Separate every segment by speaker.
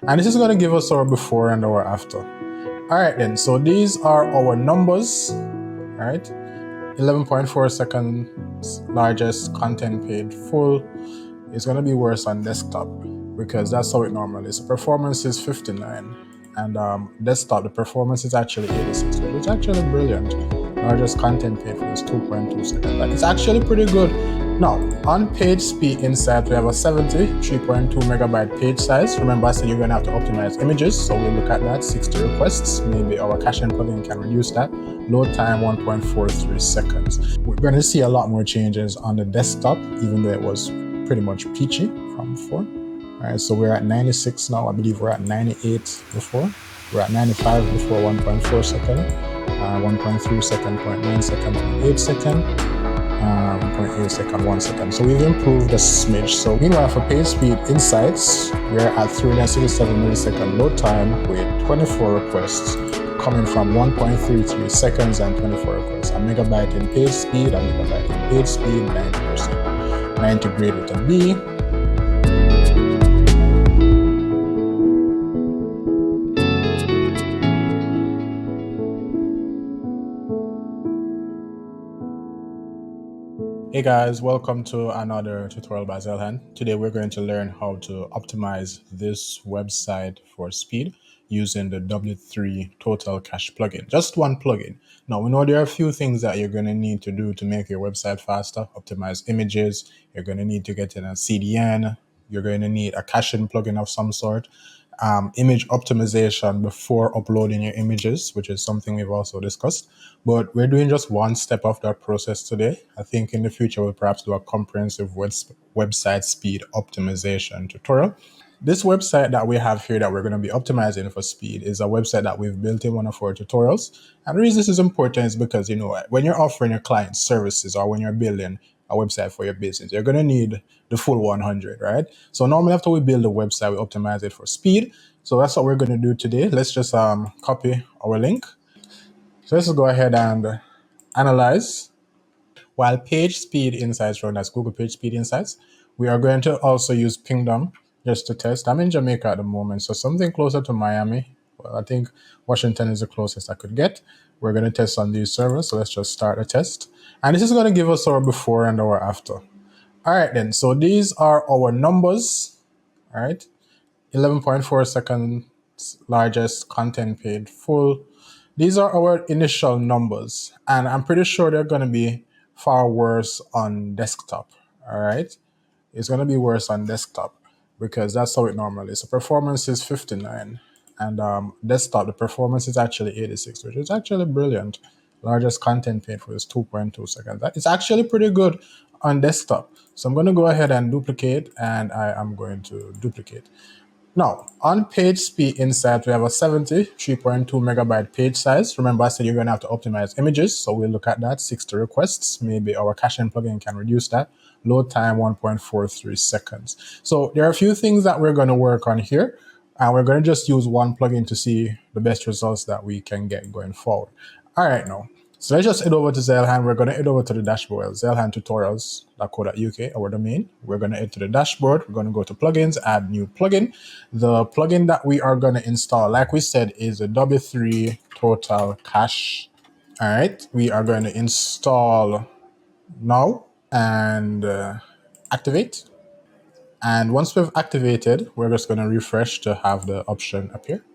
Speaker 1: And this is going to give us our before and our after. All right then, so these are our numbers, all right? 11.4 seconds largest content page full. It's going to be worse on desktop because that's how it normally is. The performance is 59 and desktop, the performance is actually 86, which is actually brilliant. Largest content page is 2.2 seconds. It's actually pretty good. Now, on page speed inside, we have a 73.2 megabyte page size. Remember, I said you're going to have to optimize images, so we'll look at that. 60 requests. Maybe our caching plugin can reduce that. Load time 1.43 seconds. We're going to see a lot more changes on the desktop, even though it was pretty much peachy from before. All right, so we're at 96 now. I believe we're at 98 before. We're at 95 before 1.4 second, 1.3 second, 0.9 second, 0.8 second, 0.8 second, 1 second. So we've improved a smidge. So meanwhile, for page speed insights, we're at 367 millisecond load time with 24 requests coming from 1.33 seconds and 24 requests. A megabyte in page speed, a megabyte in page speed, 90%. 90 graded to B. Hey guys, welcome to another tutorial by Zeilhan. Today we're going to learn how to optimize this website for speed using the W3 Total Cache plugin. Just one plugin. Now we know there are a few things that you're going to need to do to make your website faster. Optimize images. You're going to need to get in a CDN. You're going to need a caching plugin of some sort. Image optimization before uploading your images, which is something we've also discussed. But we're doing just one step of that process today. I think in the future we'll perhaps do a comprehensive website speed optimization tutorial. This website that we have here that we're going to be optimizing for speed is a website that we've built in one of our tutorials. And the reason this is important is because, you know, when you're offering your clients services or when you're building a website for your business, you're going to need the full 100, right? So normally after we build a website, we optimize it for speed. So that's what we're going to do today. Let's just copy our link. So let's go ahead and analyze. While page speed insights run as Google Page Speed Insights, we are going to also use Pingdom just to test. I'm in Jamaica at the moment, so something closer to Miami. Well, I think Washington is the closest I could get. We're going to test on these servers, so let's just start a test. And this is going to give us our before and our after. All right then, so these are our numbers, all right? 11.4 seconds largest content page full. These are our initial numbers, and I'm pretty sure they're going to be far worse on desktop, all right? It's going to be worse on desktop because that's how it normally is. The performance is 59, and desktop, the performance is actually 86, which is actually brilliant. Largest content page for is 2.2 seconds. That is actually pretty good on desktop. So I'm going to go ahead and duplicate, and I am going to duplicate. Now, on page speed inside, we have a 73.2 megabyte page size. Remember, I said you're going to have to optimize images, so we'll look at that. 60 requests. Maybe our caching plugin can reduce that. Load time 1.43 seconds. So there are a few things that we're going to work on here, and we're going to just use one plugin to see the best results that we can get going forward. All right, now. So let's just head over to Zeilhan. We're going to head over to the dashboard, zeilhantutorials.co.uk, our domain. We're going to head to the dashboard. We're going to go to plugins, add new plugin. The plugin that we are going to install, like we said, is a W3 Total Cache. All right, we are going to install now and activate. And once we've activated, we're just going to refresh to have the option appear.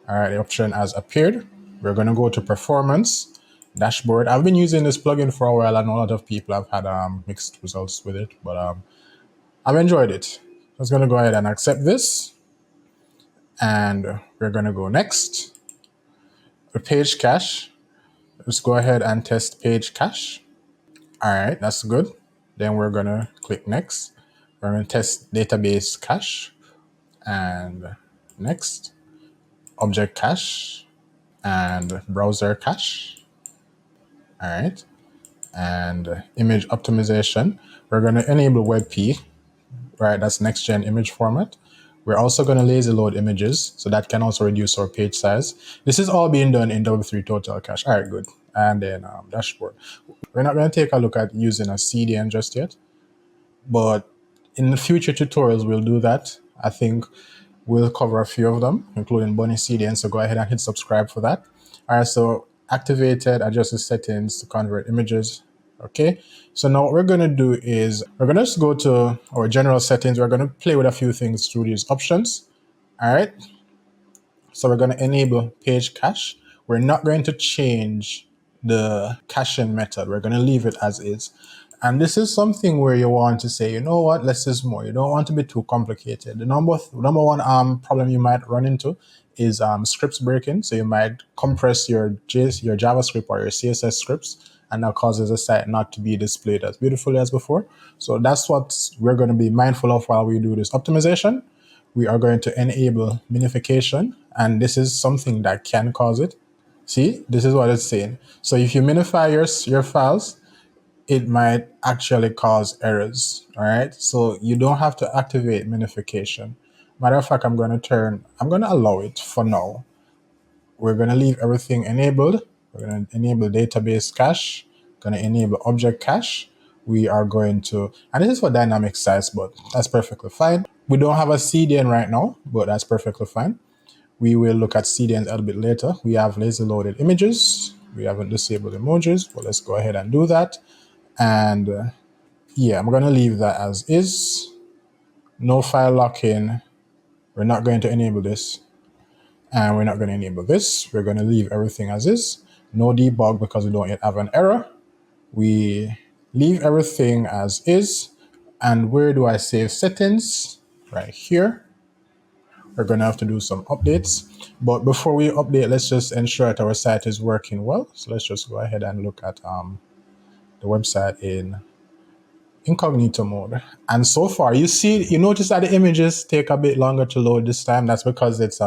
Speaker 1: All right, the option has appeared. We're going to go to performance. Dashboard. I've been using this plugin for a while. I know a lot of people have had mixed results with it, but I've enjoyed it. I'm just going to go ahead and accept this. And we're going to go next. The page cache. Let's go ahead and test page cache. All right, that's good. Then we're going to click next. We're going to test database cache. And next. Object cache. And browser cache. All right. And image optimization. We're going to enable WebP, right? That's next gen image format. We're also going to lazy load images, so that can also reduce our page size. This is all being done in W3 Total Cache. All right, good. And then dashboard. We're not going to take a look at using a CDN just yet, but in the future tutorials, we'll do that. I think We'll cover a few of them, including Bunny CDN. So go ahead and hit subscribe for that. All right, so activated, adjust the settings to convert images. Okay, so now what we're going to do is we're going to just go to our general settings. We're going to play with a few things through these options. All right, so we're going to enable page cache. We're not going to change the caching method. We're going to leave it as is. And this is something where you want to say, you know what, less is more. You don't want to be too complicated. The number one problem you might run into is scripts breaking. So you might compress your JavaScript or your CSS scripts, and that causes a site not to be displayed as beautifully as before. So that's what we're going to be mindful of while we do this optimization. We are going to enable minification, and this is something that can cause it. See, this is what it's saying. So if you minify your files, it might actually cause errors. All right. So you don't have to activate minification. Matter of fact, I'm going to allow it for now. We're going to leave everything enabled. We're going to enable database cache, going to enable object cache. We are going to, and this is for dynamic sites, but that's perfectly fine. We don't have a CDN right now, but that's perfectly fine. We will look at CDNs a little bit later. We have lazy loaded images. We haven't disabled emojis, but let's go ahead and do that. And yeah, I'm going to leave that as is. No file locking. We're not going to enable this. And we're not going to enable this. We're going to leave everything as is. No debug because we don't yet have an error. We leave everything as is. And where do I save settings? Right here. We're going to have to do some updates. But before we update, let's just ensure that our site is working well. So let's just go ahead and look at the website in incognito mode. And so far, you notice that the images take a bit longer to load this time. That's because it's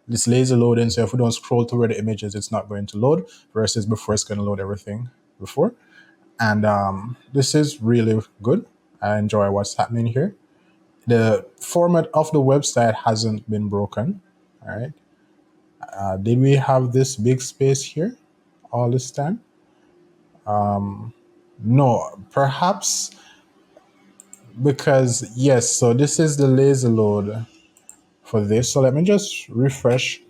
Speaker 1: this lazy loading. So if we don't scroll to where the images, it's not going to load, versus before it's going to load everything before. And this is really good. I enjoy what's happening here. The format of the website hasn't been broken. All right. Did we have this big space here all this time? No, perhaps because yes, so this is the lazy load for this. So let me just refresh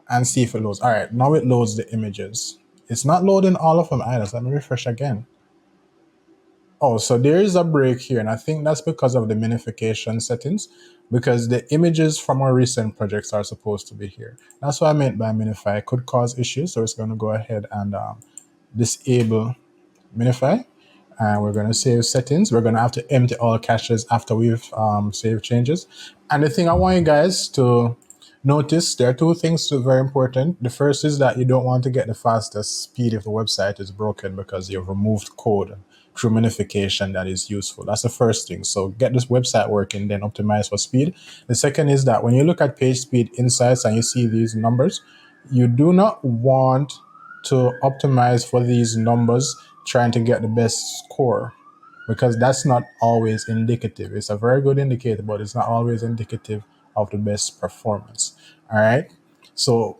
Speaker 1: and see if it loads. All right, now it loads the images. It's not loading all of them either. So let me refresh again. Oh, so there is a break here, and I think that's because of the minification settings, because the images from our recent projects are supposed to be here. That's what I meant by minify. It could cause issues, so it's going to go ahead and disable minify. And we're going to save settings. We're going to have to empty all caches after we've saved changes. And the thing I want you guys to notice, there are two things that are very important. The first is that you don't want to get the fastest speed if the website is broken because you've removed code through minification that is useful. That's the first thing. So get this website working, then optimize for speed. The second is that when you look at page speed insights and you see these numbers, you do not want to optimize for these numbers trying to get the best score, because that's not always indicative. It's a very good indicator, but it's not always indicative of the best performance. All right. So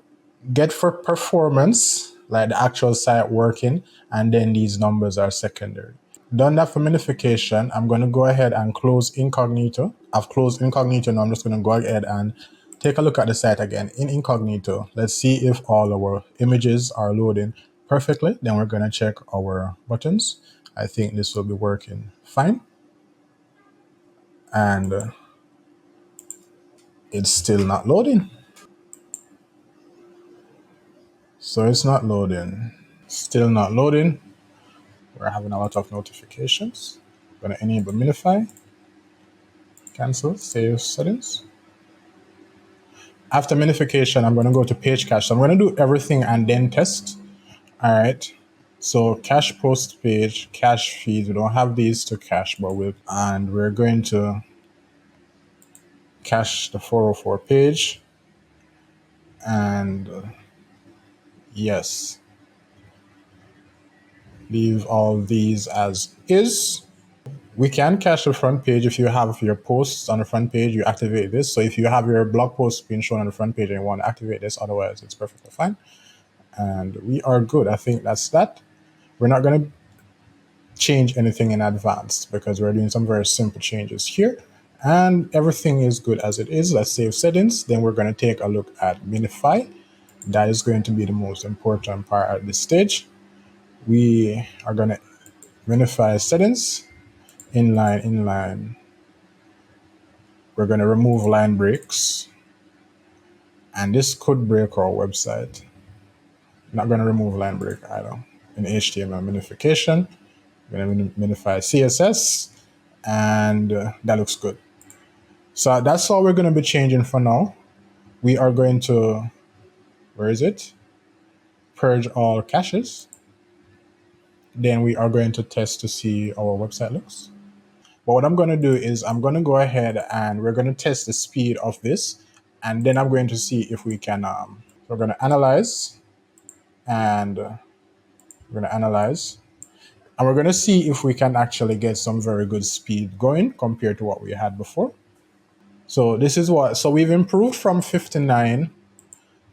Speaker 1: get for performance, like the actual site working, and then these numbers are secondary. Done that for minification, I'm going to go ahead and close incognito. I've closed incognito now. I'm just going to go ahead and take a look at the site again in incognito. Let's see if all our images are loading perfectly. Then we're going to check our buttons. I think this will be working fine. And it's still not loading. So it's not loading. Still not loading. We're having a lot of notifications. I'm going to enable minify. Cancel. Save settings. After minification, I'm going to go to page cache. So I'm going to do everything and then test. All right. So cache post page, cache feed. We don't have these to cache, but we're going to cache the 404 page. And yes, leave all these as is. We can cache the front page. If you have your posts on the front page, you activate this. So if you have your blog post being shown on the front page and you want to activate this, otherwise it's perfectly fine. And we are good. I think that's that. We're not going to change anything in advance because we're doing some very simple changes here. And everything is good as it is. Let's save settings. Then we're going to take a look at minify. That is going to be the most important part at this stage. We are going to minify settings, inline. We're going to remove line breaks. And this could break our website. Not going to remove line break either. In HTML minification, we're going to minify CSS, and that looks good. So that's all we're going to be changing for now. We are going to, where is it? Purge all caches. Then we are going to test to see how our website looks. But what I'm going to do is I'm going to go ahead and we're going to test the speed of this. And then I'm going to see if we can, we're going to analyze and we're going to analyze. And we're going to see if we can actually get some very good speed going compared to what we had before. So this is what, so we've improved from 59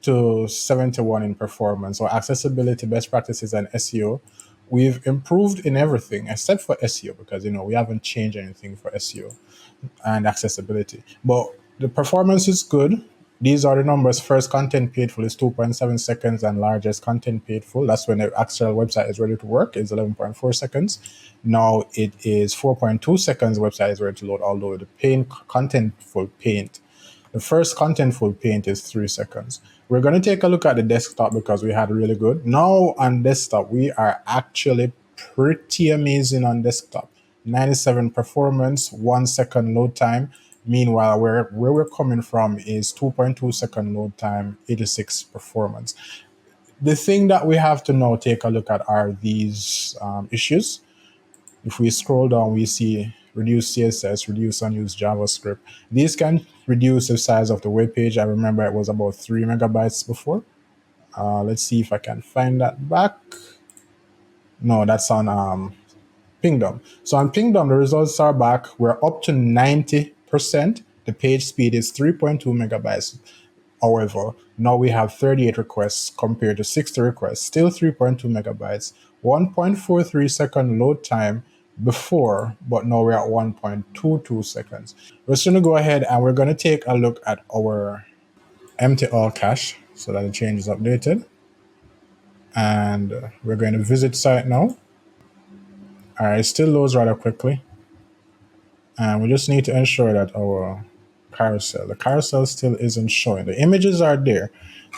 Speaker 1: to 71 in performance, or accessibility, best practices, and SEO. We've improved in everything except for SEO because, we haven't changed anything for SEO and accessibility. But the performance is good. These are the numbers. First content paid full is 2.7 seconds, and largest content paid full, that's when the actual website is ready to work, is 11.4 seconds. Now it is 4.2 seconds, website is ready to load, although the contentful paint, the first contentful paint is 3 seconds. We're going to take a look at the desktop because we had really good. Now on desktop, we are actually pretty amazing on desktop. 97 performance, 1 second load time. Meanwhile, where we're coming from is 2.2 second load time, 86 performance. The thing that we have to now take a look at are these issues. If we scroll down, we see reduce CSS, reduce unused JavaScript. These can reduce the size of the web page. I remember it was about 3 megabytes before. Let's see if I can find that back. No, that's on Pingdom. So on Pingdom, the results are back. We're up to 90%. The page speed is 3.2 megabytes. However, now we have 38 requests compared to 60 requests, still 3.2 megabytes, 1.43 second load time before, but now we're at 1.22 seconds. We're just going to go ahead and we're going to take a look at our empty all cache so that the change is updated. And we're going to visit site now. All right, it still loads rather quickly. And we just need to ensure that our the carousel still isn't showing. The images are there.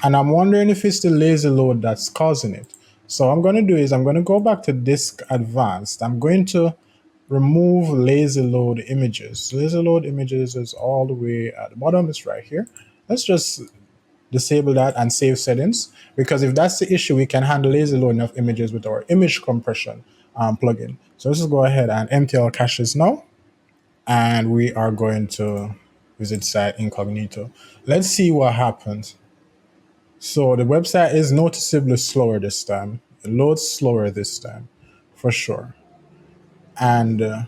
Speaker 1: And I'm wondering if it's the lazy load that's causing it. So what I'm going to do is I'm going to go back to Disk Advanced. I'm going to remove lazy load images. Lazy load images is all the way at the bottom. It's right here. Let's just disable that and save settings, because if that's the issue, we can handle lazy loading of images with our image compression plugin. So let's just go ahead and empty our caches now. And we are going to visit site incognito. Let's see what happens. So the website is noticeably slower this time. It loads slower this time, for sure. And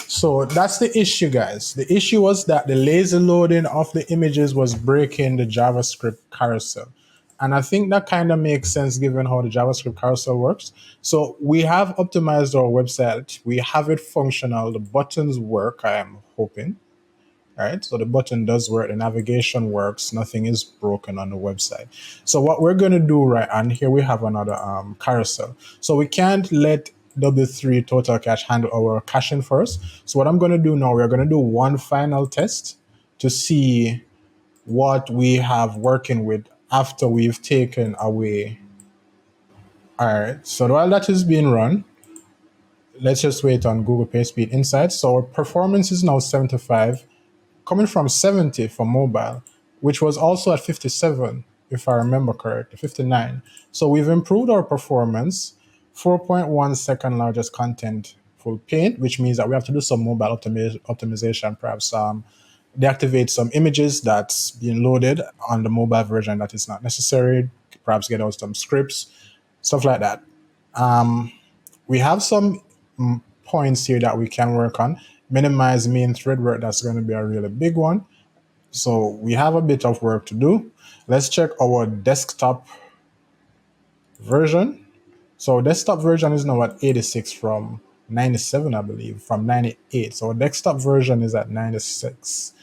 Speaker 1: so that's the issue, guys. The issue was that the lazy loading of the images was breaking the JavaScript carousel. And I think that kind of makes sense given how the JavaScript carousel works. So we have optimized our website. We have it functional. The buttons work, I am hoping. All right, so the button does work, the navigation works, nothing is broken on the website. So what we're going to do, right, and here we have another carousel. So we can't let W3 total cache handle our caching first. So what I'm going to do now, we're going to do one final test to see what we have working with after we've taken away. All right, so while that is being run, let's just wait on Google PageSpeed Insights. So our performance is now 75, coming from 70 for mobile, which was also at 57, if I remember correctly, 59. So we've improved our performance, 4.1 second largest content full paint, which means that we have to do some mobile optimization, perhaps deactivate some images that's being loaded on the mobile version that is not necessary, perhaps get out some scripts, stuff like that. We have some points here that we can work on. Minimize main thread work, that's going to be a really big one. So we have a bit of work to do. Let's check our desktop version. So desktop version is now at 86 from 97, I believe, from 98. So desktop version is at 96.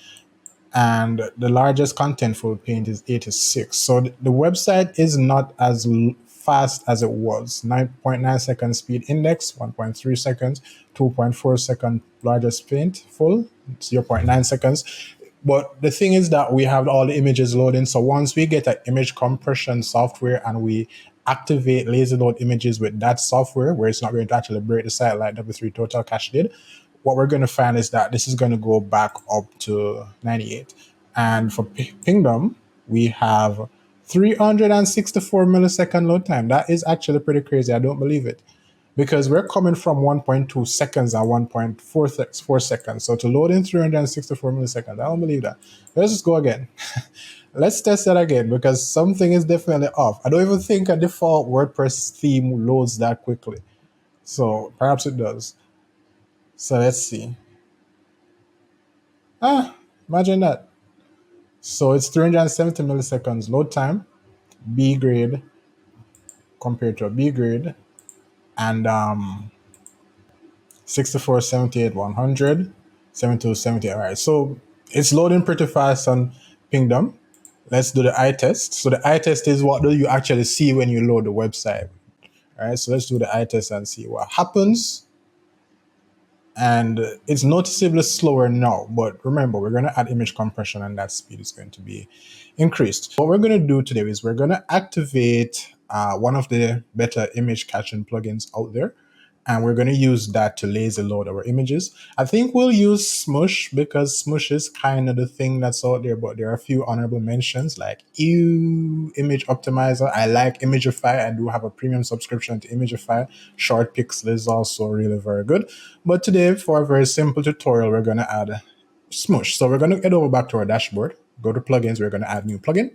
Speaker 1: And the largest contentful paint is 86. So the website is not as fast as it was. 9.9 second speed index, 1.3 seconds, 2.4 second largest paint full, 0.9 seconds. But the thing is that we have all the images loading. So once we get an image compression software and we activate lazy load images with that software, where it's not going to actually break the site like W3 Total Cache did, what we're going to find is that this is going to go back up to 98. And for Pingdom, we have 364 millisecond load time. That is actually pretty crazy. I don't believe it, because we're coming from 1.2 seconds and 1.4 seconds. So to load in 364 milliseconds, I don't believe that. Let's just go again. Let's test that again, because something is definitely off. I don't even think a default WordPress theme loads that quickly. So perhaps it does. So let's see. Imagine that. So it's 370 milliseconds load time, B grade compared to a B grade, and 64, 78, 100, 72, 70. All right, so it's loading pretty fast on Pingdom. Let's do the eye test. So the eye test is what do you actually see when you load the website. All right, so let's do the eye test and see what happens. And it's noticeably slower now, but remember, we're going to add image compression and that speed is going to be increased. What we're going to do today is we're going to activate one of the better image caching plugins out there, and we're going to use that to lazy load our images. I think we'll use Smush, because Smush is kind of the thing that's out there, but there are a few honorable mentions like Image Optimizer. I like Imagify. I do have a premium subscription to Imagify. Short Pixel is also really very good. But today, for a very simple tutorial, we're going to add Smush. So we're going to head over back to our dashboard, go to plugins, we're going to add new plugin.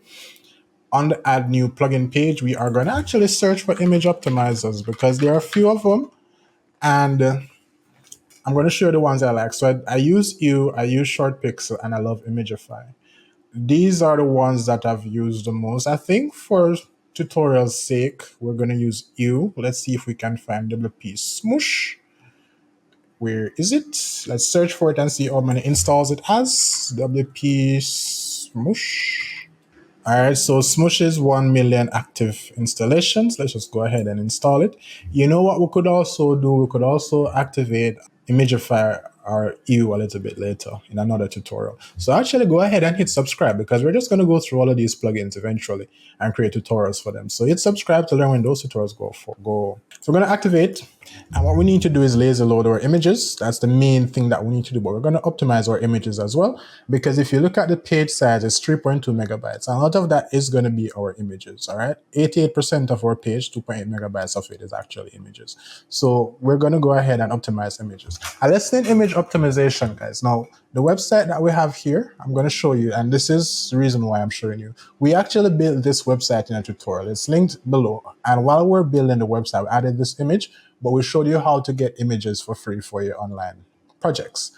Speaker 1: On the add new plugin page, we are going to actually search for image optimizers, because there are a few of them. And I'm going to show you the ones I like. So I use I use Short Pixel, and I love Imagify. These are the ones that I've used the most. I think for tutorial's sake, we're going to use Let's see if we can find WP Smush. Where is it? Let's search for it and see how many installs it has. WP Smush. All right, so Smush is 1 million active installations. Let's just go ahead and install it. You know what we could also do? We could also activate Imagify or a little bit later in another tutorial. So actually go ahead and hit subscribe, because we're just going to go through all of these plugins eventually and create tutorials for them. So hit subscribe to learn when those tutorials go. So we're going to activate, and what we need to do is lazy load our images. That's the main thing that we need to do, but we're going to optimize our images as well, because if you look at the page size, it's 3.2 megabytes, and a lot of that is going to be our images. All right, 88% of our page, 2.8 megabytes of it is actually images. So we're going to go ahead and optimize images. Let's say image optimization, guys. Now, the website that we have here, I'm going to show you, and this is the reason why I'm showing you. We actually built this website in a tutorial. It's linked below. And while we're building the website, we added this image, but we showed you how to get images for free for your online projects.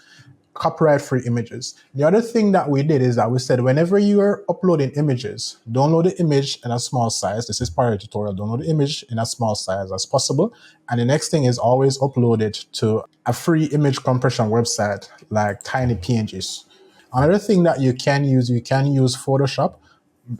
Speaker 1: Copyright-free images. The other thing that we did is that we said whenever you are uploading images, download the image in a small size. This is part of the tutorial. Download the image in a small size as possible. And the next thing is always upload it to a free image compression website like Tiny PNGs. Another thing that you can use Photoshop,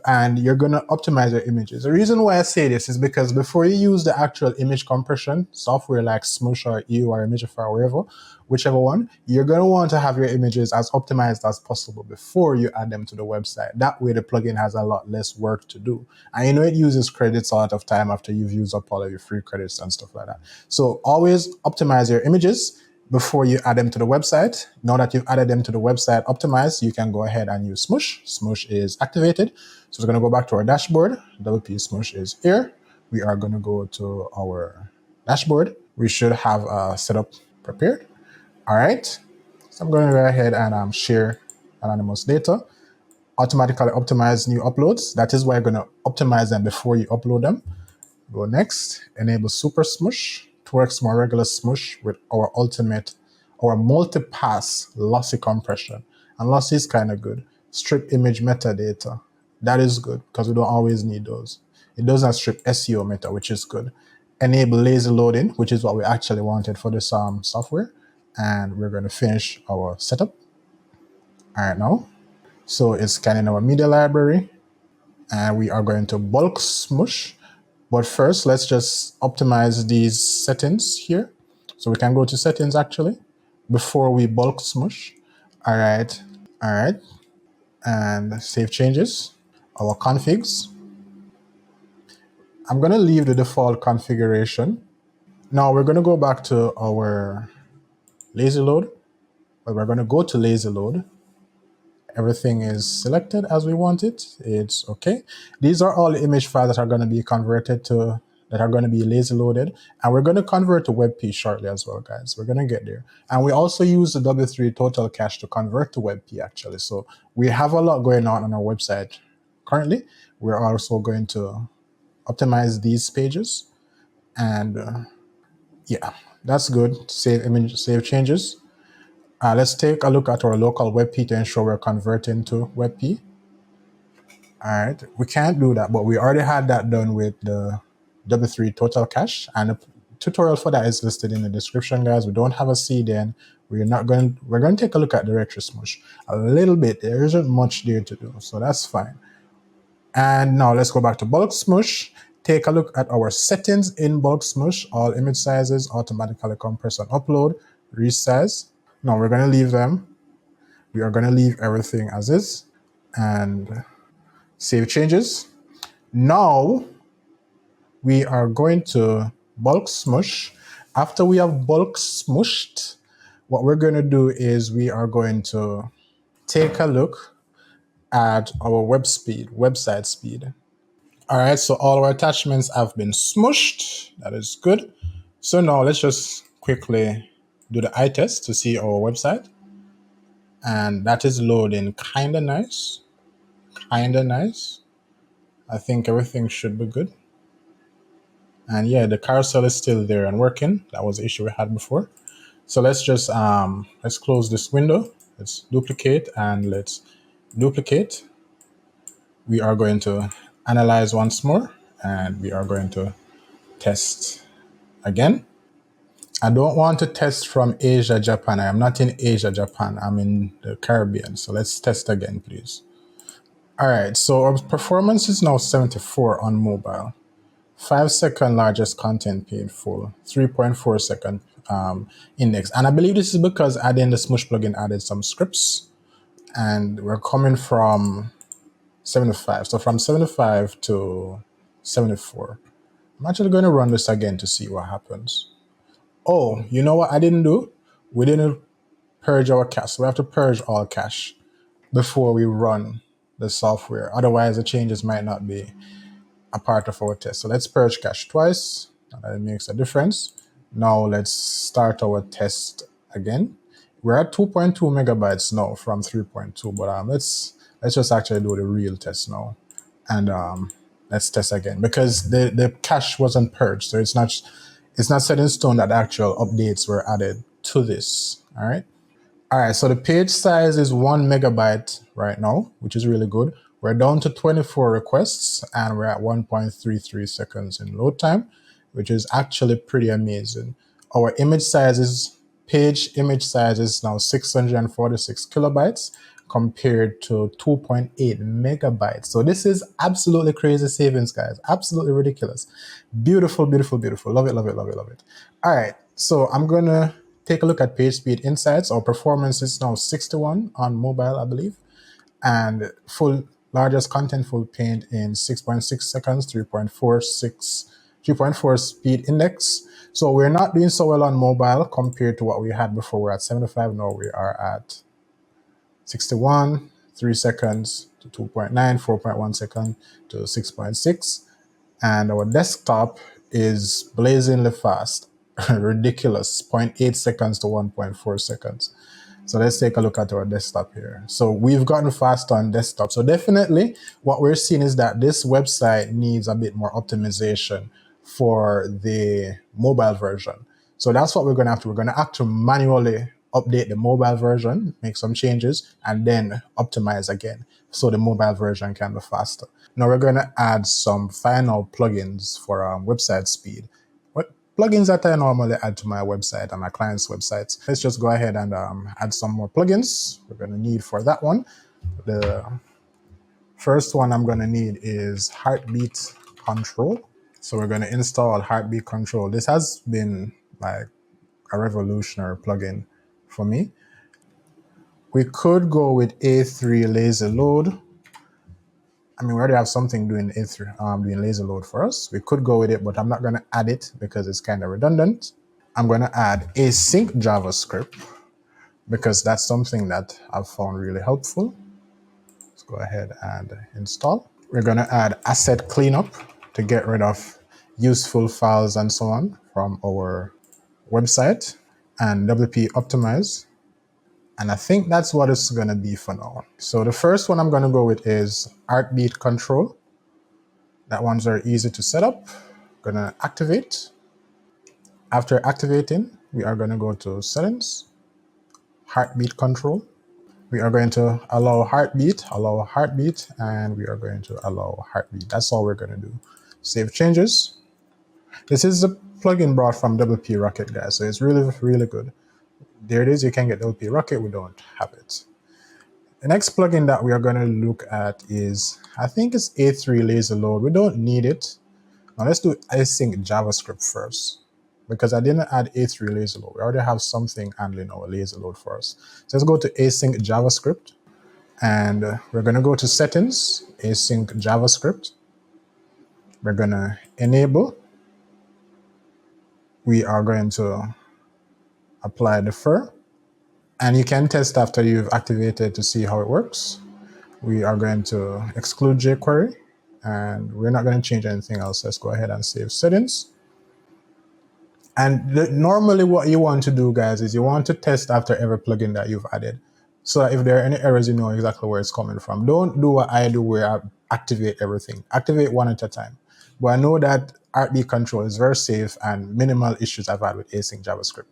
Speaker 1: and you're going to optimize your images. The reason why I say this is because before you use the actual image compression software like Smush or or Imagify or wherever, whichever one, you're going to want to have your images as optimized as possible before you add them to the website. That way the plugin has a lot less work to do. And you know it uses credits a lot of time after you've used up all of your free credits and stuff like that. So always optimize your images before you add them to the website. Now that you've added them to the website optimized, you can go ahead and use Smush. Smush is activated. So we're going to go back to our dashboard. WP Smush is here. We are going to go to our dashboard. We should have a setup prepared. All right. So I'm going to go ahead and share anonymous data. Automatically optimize new uploads. That is why you're going to optimize them before you upload them. Go next. Enable Super Smush. To work more regular Smush with our multi-pass lossy compression. And lossy is kind of good. Strip image metadata. That is good because we don't always need those. It doesn't strip SEO meta, which is good. enable lazy loading, which is what we actually wanted for this software. And we're going to finish our setup. All right, now. So it's scanning our media library, and we are going to bulk Smush. But first, let's just optimize these settings here. So we can go to settings actually before we bulk Smush. All right. All right. And save changes, our configs. I'm going to leave the default configuration. Now we're going to go back to our lazy load, but we're going to go to lazy load. Everything is selected as we want it. It's okay. These are all the image files that are going to be converted to, that are going to be lazy loaded. And we're going to convert to WebP shortly as well, guys. We're going to get there. And we also use the W3 total cache to convert to WebP actually. So we have a lot going on our website currently. We're also going to optimize these pages. And yeah, that's good. Save image, save changes. Let's take a look at our local WebP to ensure we're converting to WebP. All right, we can't do that, but we already had that done with the W3 total cache, and the tutorial for that is listed in the description, guys. We don't have a CDN. We're going to take a look at directory Smush a little bit. There isn't much there to do, so that's fine. And now let's go back to bulk Smush. Take a look at our settings in bulk Smush. All image sizes automatically compress and upload, resize. Now we're going to leave them. We are going to leave everything as is and save changes. Now we are going to bulk Smush. After we have bulk smushed, what we're going to do is we are going to take a look at our website speed. All right, so all our attachments have been smushed. That is good. So now let's just quickly do the eye test to see our website. And that is loading kind of nice. Kind of nice. I think everything should be good. And yeah, the carousel is still there and working. That was the issue we had before. So let's just, let's close this window. Let's duplicate and let's duplicate. We are going to analyze once more and we are going to test again. I don't want to test from Asia, Japan. I am not in Asia, Japan. I'm in the Caribbean. So let's test again, please. All right, so our performance is now 74 on mobile. 5-second largest content page full, 3.4-second index. And I believe this is because adding the Smush plugin added some scripts. And we're coming from 75. So from 75 to 74. I'm actually going to run this again to see what happens. Oh, you know what I didn't do? We didn't purge our cache. So we have to purge all cache before we run the software. Otherwise, the changes might not be a part of our test. So let's purge cache twice. That makes a difference. Now let's start our test again. We're at 2.2 megabytes now from 3.2, but let's just actually do the real test now. And let's test again because the cache wasn't purged. So it's not set in stone that actual updates were added to this. All right. All right, so the page size is 1 megabyte right now, which is really good. We're down to 24 requests and we're at 1.33 seconds in load time, which is actually pretty amazing. Our image size is, page image size is now 646 kilobytes compared to 2.8 megabytes. So this is absolutely crazy savings, guys. Absolutely ridiculous. Beautiful, beautiful, beautiful. Love it, love it, love it, love it. All right, so I'm going to take a look at page speed insights. Our performance is now 61 on mobile, I believe. And largest contentful paint in 6.6 seconds, 3.4 speed index. So we're not doing so well on mobile compared to what we had before. We're at 75, now we are at 61, 3 seconds to 2.9, 4.1 second to 6.6. And our desktop is blazingly fast. Ridiculous, 0.8 seconds to 1.4 seconds. So let's take a look at our desktop here. So we've gotten fast on desktop. So definitely what we're seeing is that this website needs a bit more optimization for the mobile version. So that's what we're going to have to. We're going to have to manually update the mobile version, make some changes, and then optimize again so the mobile version can be faster. Now we're going to add some final plugins for website speed. plugins that I normally add to my website and my clients' websites. Let's just go ahead and add some more plugins we're going to need for that one. The first one I'm going to need is Heartbeat Control. So we're going to install Heartbeat Control. This has been like a revolutionary plugin for me. We could go with A3 laser load. I mean, we already have something doing A3, doing laser load for us. We could go with it, but I'm not going to add it because it's kind of redundant. I'm going to add async JavaScript because that's something that I've found really helpful. Let's go ahead and install. We're going to add asset cleanup to get rid of useful files and so on from our website, and WP optimize. And I think that's what it's going to be for now. So the first one I'm going to go with is Heartbeat Control. That one's very easy to set up. Going to activate. After activating, we are going to go to settings, Heartbeat Control. We are going to allow heartbeat, and we are going to allow heartbeat. That's all we're going to do. Save changes. This is a plugin brought from WP Rocket, guys, so it's really, really good. There it is. You can get WP Rocket. We don't have it. The next plugin that we are going to look at is, I think it's A3 laser load. We don't need it. Now let's do async JavaScript first, because I didn't add A3 laser load. We already have something handling our laser load for us. So let's go to async JavaScript, and we're going to go to settings, async JavaScript. We're going to enable. We are going to apply defer, and you can test after you've activated to see how it works. We are going to exclude jQuery, and we're not going to change anything else. Let's go ahead and save settings. And normally what you want to do, guys, is you want to test after every plugin that you've added. So if there are any errors, you know exactly where it's coming from. Don't do what I do where I activate everything. Activate one at a time. But I know that Heartbeat Control is very safe and minimal issues I've had with async JavaScript.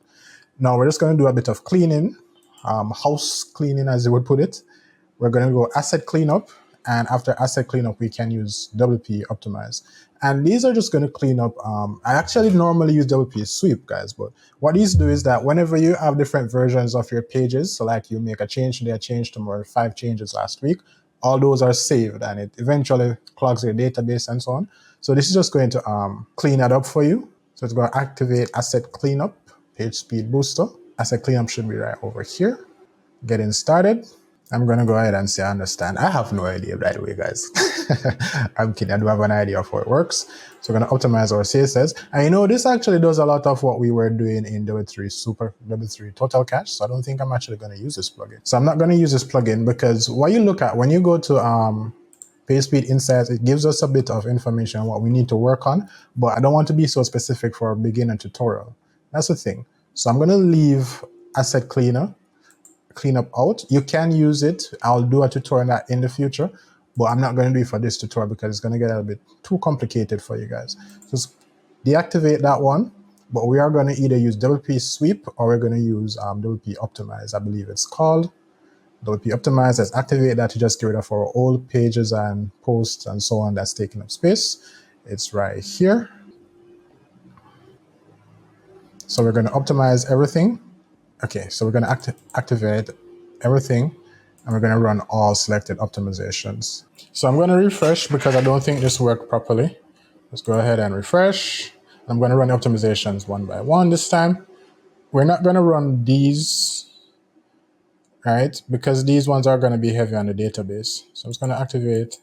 Speaker 1: Now we're just going to do a bit of cleaning, house cleaning as you would put it. We're going to go asset cleanup, and after asset cleanup, we can use WP optimize. And these are just going to clean up. I actually normally use WP sweep, guys, but what these do is that whenever you have different versions of your pages, so like you make a change today, a change tomorrow, 5 changes last week, all those are saved, and it eventually clogs your database and so on. So this is just going to clean that up for you. So it's going to activate asset cleanup, page speed booster. Asset cleanup should be right over here. Getting started. I'm going to go ahead and say I understand. I have no idea, by the way, guys. I'm kidding. I do have an idea of how it works. So we're going to optimize our CSS. And you know, this actually does a lot of what we were doing in W3 Total Cache. So I don't think I'm actually going to use this plugin. So I'm not going to use this plugin because what you look at when you go to PageSpeed Insights, it gives us a bit of information on what we need to work on. But I don't want to be so specific for a beginner tutorial. That's the thing. So I'm going to leave Asset Cleanup out. You can use it. I'll do a tutorial on that in the future, but I'm not going to do it for this tutorial because it's going to get a little bit too complicated for you guys. Just deactivate that one, but we are going to either use WP sweep or we're going to use WP optimize. I believe it's called WP optimize. Let's activate that to just get rid of our old pages and posts and so on that's taking up space. It's right here. So we're going to optimize everything. Okay, so we're going to activate everything, and we're going to run all selected optimizations. So I'm going to refresh because I don't think this worked properly. Let's go ahead and refresh. I'm going to run the optimizations one by one this time. We're not going to run these, right? Because these ones are going to be heavy on the database. So I'm just going to activate,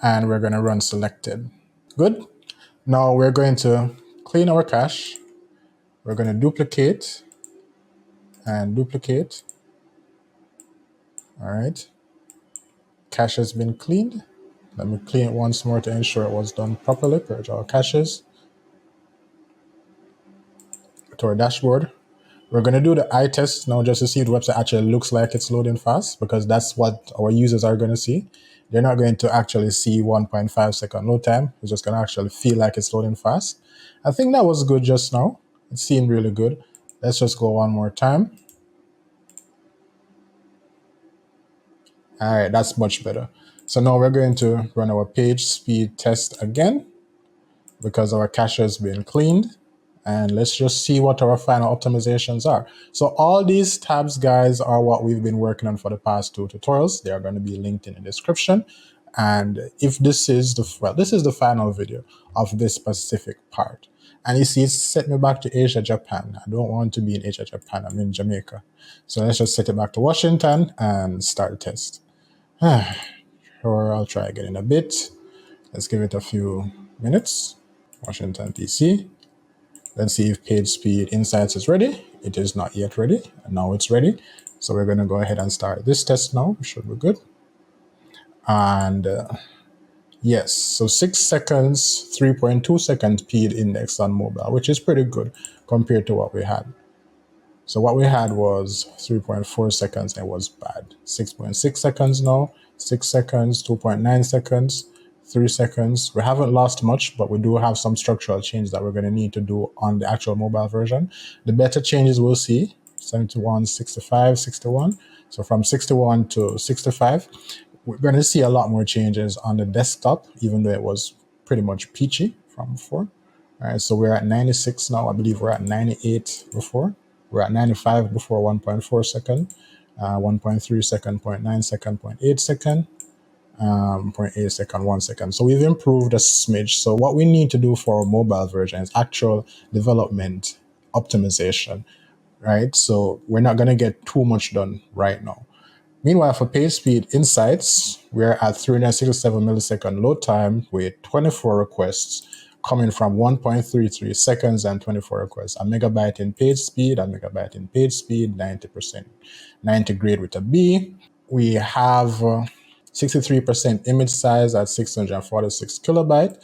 Speaker 1: and we're going to run selected. Good. Now we're going to clean our cache. We're going to duplicate and duplicate. All right. Cache has been cleaned. Let me clean it once more to ensure it was done properly. Purge all caches. To our dashboard. We're going to do the eye test now just to see if the website actually looks like it's loading fast, because that's what our users are going to see. They're not going to actually see 1.5 second load time. It's just going to actually feel like it's loading fast. I think that was good just now. It seemed really good. Let's just go one more time. All right, that's much better. So now we're going to run our page speed test again. because our cache has been cleaned. And let's just see what our final optimizations are. So all these tabs, guys, are what we've been working on for the past 2 tutorials. They are going to be linked in the description. And if this is this is the final video of this specific part. And you see, it's set me back to Asia, Japan. I don't want to be in Asia, Japan. I'm in Jamaica. So let's just set it back to Washington and start the test. Or I'll try again in a bit. Let's give it a few minutes. Washington, DC. Let's see if page speed insights is ready. It is not yet ready, and now it's ready. So we're going to go ahead and start this test now. It should be good. And yes, so 6 seconds, 3.2 second speed index on mobile, which is pretty good compared to what we had. So what we had was 3.4 seconds, and it was bad. 6.6 seconds now, 6 seconds, 2.9 seconds, 3 seconds. We haven't lost much, but we do have some structural changes that we're going to need to do on the actual mobile version. The better changes we'll see, 71, 65, 61. So from 61 to 65, we're going to see a lot more changes on the desktop, even though it was pretty much peachy from before. All right, so we're at 96 now. I believe we're at 98 before. We're at 95 before 1.4 second, 1.3 second, 0.9 second, 0.8 second, 0.8 second, 1 second. So we've improved a smidge. So what we need to do for our mobile version is actual development optimization, right? So we're not going to get too much done right now. Meanwhile, for page speed insights, we're at 367 millisecond load time with 24 requests coming from 1.33 seconds and 24 requests. A megabyte in page speed, 90%, 90 grade with a B. We have 63% image size at 646 kilobyte.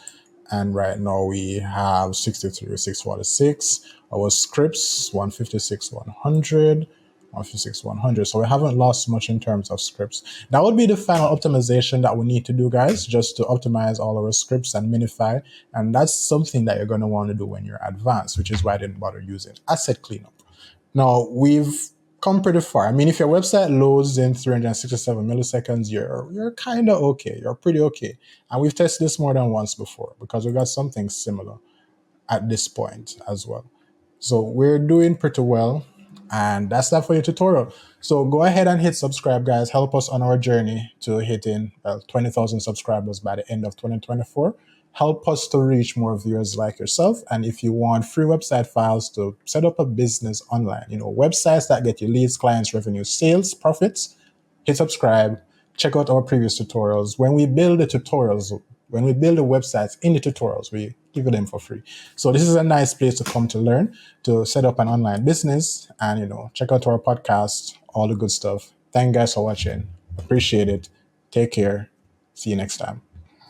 Speaker 1: And right now we have 63 with 646. Our scripts, 156, 100. 156, 100. So we haven't lost much in terms of scripts. That would be the final optimization that we need to do, guys, just to optimize all our scripts and minify. And that's something that you're going to want to do when you're advanced, which is why I didn't bother using asset cleanup. Now, we've come pretty far. I mean, if your website loads in 367 milliseconds, you're kind of okay. You're pretty okay. And we've tested this more than once before because we got something similar at this point as well. So we're doing pretty well. And that's that for your tutorial. So go ahead and hit subscribe, guys. Help us on our journey to hitting 20,000 subscribers by the end of 2024. Help us to reach more viewers like yourself. And if you want free website files to set up a business online, websites that get you leads, clients, revenue, sales, profits, hit subscribe. Check out our previous tutorials. When we build the websites in the tutorials, we give them for free. So this is a nice place to come to learn, to set up an online business, and check out our podcast, all the good stuff. Thank you guys for watching. Appreciate it. Take care. See you next time.